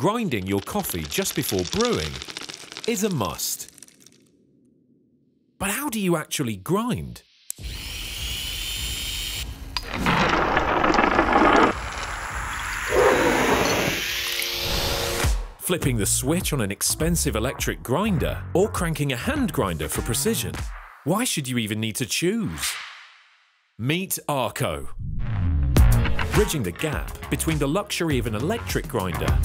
grinding your coffee just before brewing is a must. But how do you actually grind? Flipping the switch on an expensive electric grinder or cranking a hand grinder for precision? Why should you even need to choose? Meet ARCO, bridging the gap between the luxury of an electric grinder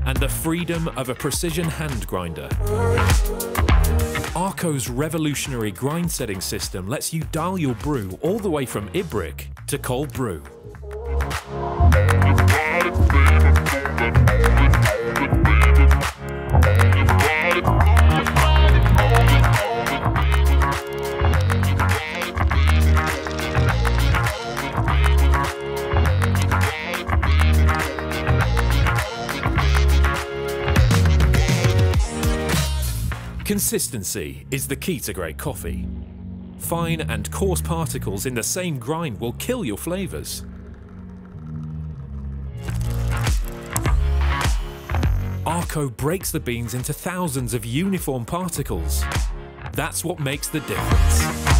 and the freedom of a precision hand grinder. ARCO's revolutionary grind setting system lets you dial your brew all the way from Ibrick to cold brew. Consistency is the key to great coffee. Fine and coarse particles in the same grind will kill your flavors. ARCO breaks the beans into thousands of uniform particles. That's what makes the difference.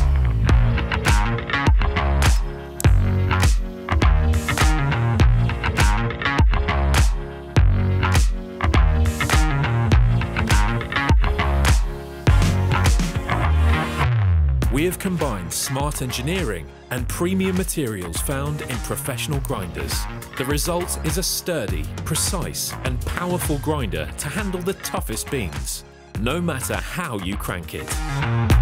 We have combined smart engineering and premium materials found in professional grinders. The result is a sturdy, precise, and powerful grinder to handle the toughest beans, no matter how you crank it.